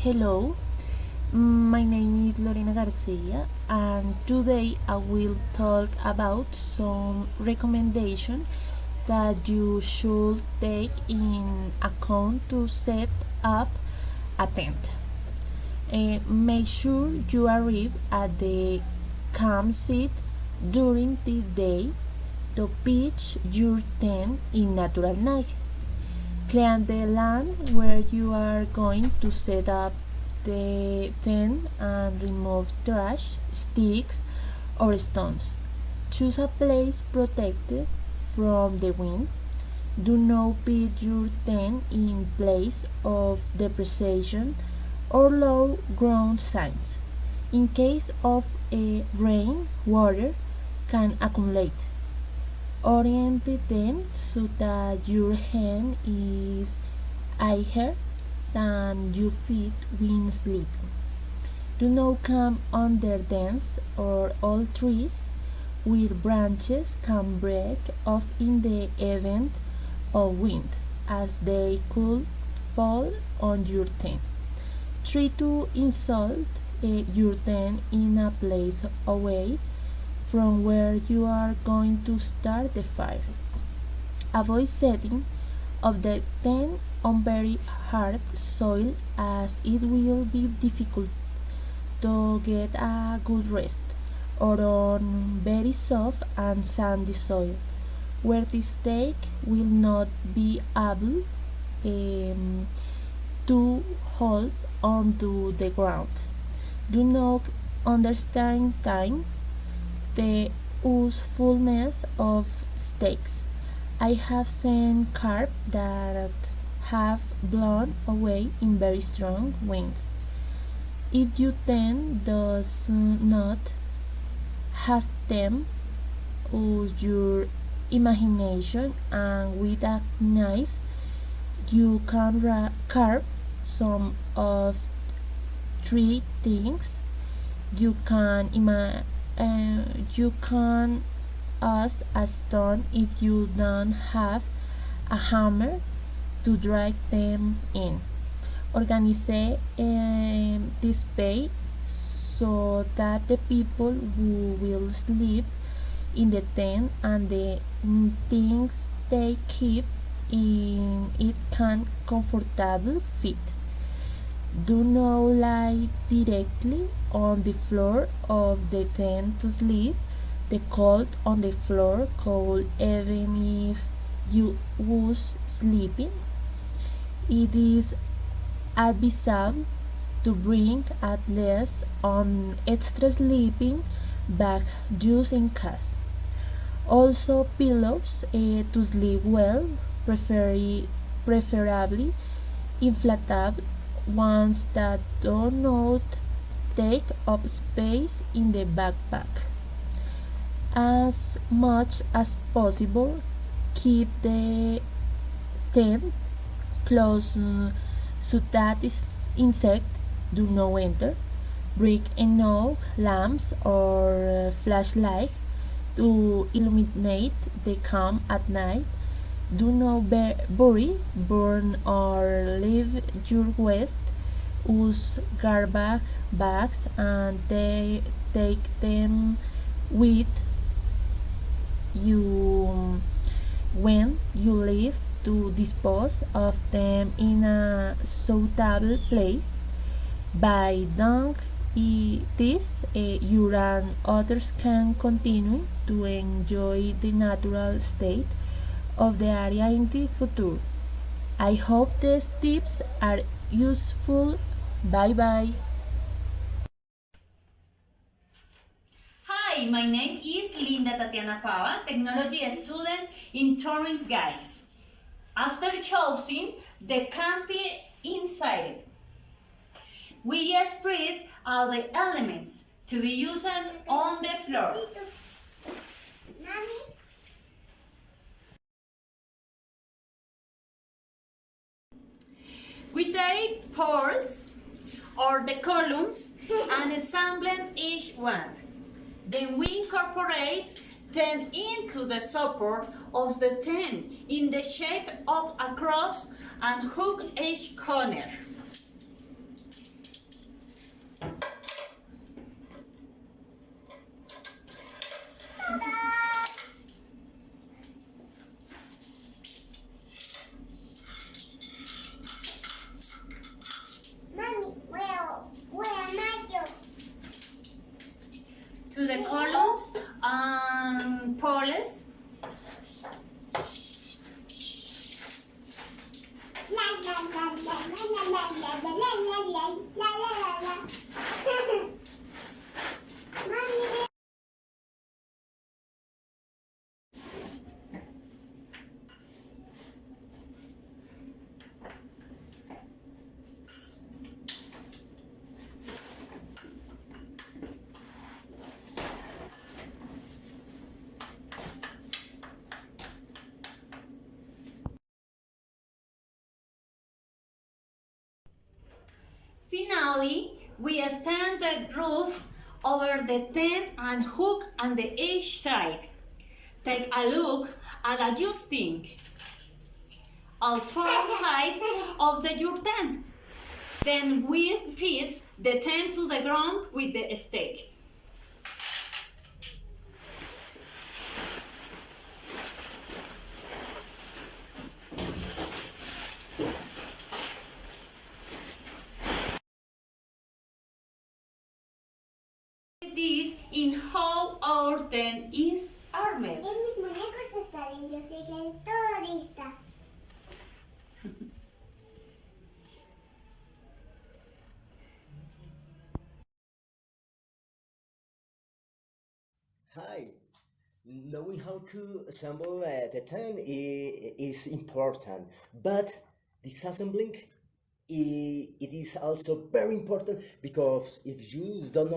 Hello, my name is Lorena Garcia, and today I will talk about some recommendation that you should take in account to set up a tent. Make sure you arrive at the campsite during the day to pitch your tent in natural night. Clean the land where you are going to set up the tent and remove trash, sticks, or stones. Choose a place protected from the wind. Do not put your tent in place of depreciation or low ground signs. In case of a rain, water can accumulate. Orient the tent so that your hand is higher than your feet when sleeping. Do not camp under dense or old trees where branches can break off in the event of wind, as they could fall on your tent. Try to install your tent in a place away from where you are going to start the fire. Avoid setting up the tent on very hard soil, as it will be difficult to get a good rest, or on very soft and sandy soil where the stake will not be able to hold onto the ground. Do not understand time the usefulness of stakes. I have seen carp that have blown away in very strong winds. If you then does not have them, use your imagination, and with a knife you can carve some of three things. You can you can use a stone if you don't have a hammer to drag them in. Organize this space so that the people who will sleep in the tent and the things they keep in it can comfortable fit. Do not lie directly on the floor of the tent to sleep. The cold on the floor cold even if you was sleeping. It is advisable to bring at least one extra sleeping bag just in case. Also pillows to sleep well, preferably inflatable ones that do not take up space in the backpack. As much as possible, keep the tent closed so that insects do not enter. Bring enough lamps or flashlight to illuminate the camp at night. Do not bury, burn, or leave your waste. Use garbage bags and they take them with you when you leave to dispose of them in a suitable place. By doing this, you and others can continue to enjoy the natural state of the area in the future. I hope these tips are useful. Bye bye. Hi, my name is Linda Tatiana Pava, technology student in Torrance Guides. After choosing the camping inside, we spread all the elements to be used on the floor. We take parts or the columns and assemble each one. Then we incorporate them into the support of the tent in the shape of a cross and hook each corner. Yes. Finally, we extend the groove over the tent and hook on the each side. Take a look at adjusting all four sides of your tent. Then we fix the tent to the ground with the stakes. This in how our tent is armed. En mis muñecos está bien, yo sé que es todo lista. Hi. Knowing how to assemble the tent is important, but disassembling it is also very important because if you don't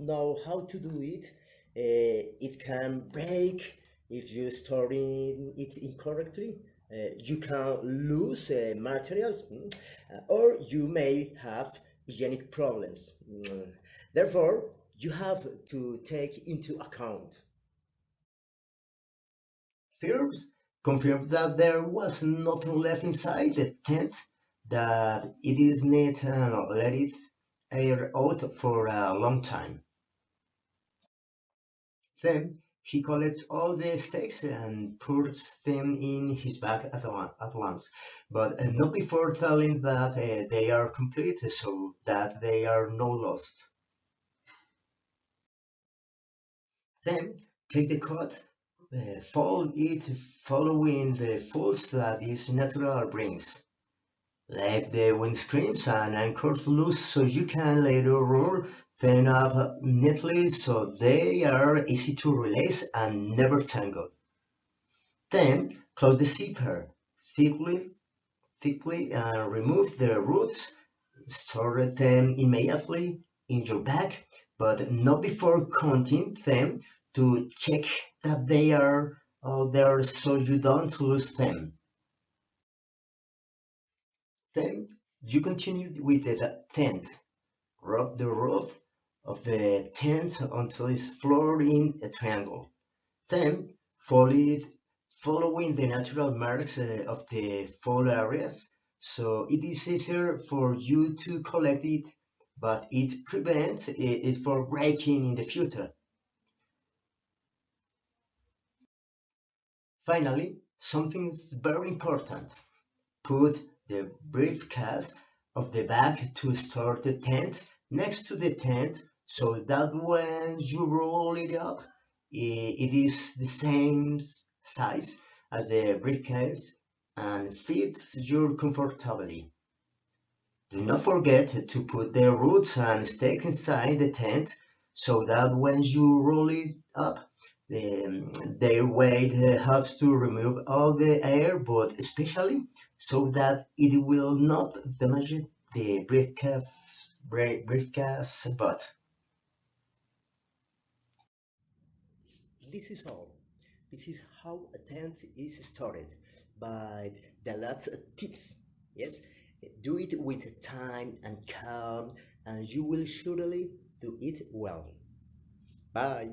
know how to do it, it can break if you store it incorrectly. You can lose materials, or you may have hygienic problems. Therefore, you have to take into account. First, confirmed that there was nothing left inside the tent, that it is neat and let it air out for a long time. Then he collects all the stakes and puts them in his bag at once, but not before telling that they are complete so that they are no lost. Then take the cut, fold it following the folds that this natural brings. Leave the windscreens and anchors loose so you can later roll them up neatly so they are easy to release and never tangle. Then close the zipper thickly and remove the roots. Store them immediately in your bag, but not before counting them to check that they are all there so you don't lose them. Then you continue with the tent. Rub the roof of the tent until it's floored in a triangle. Then fold it following the natural marks of the fold areas, so it is easier for you to collect it, but it prevents it from breaking in the future. Finally, something very important. Put the briefcase of the bag to store the tent next to the tent so that when you roll it up, it is the same size as the briefcase and fits you comfortably. Do not forget to put the roots and stakes inside the tent so that when you roll it up, their weight helps to remove all the air, but especially so that it will not damage the briefcase butt. This is all. This is how a tent is started by the lots of tips. Yes, do it with time and calm, and you will surely do it well. Bye.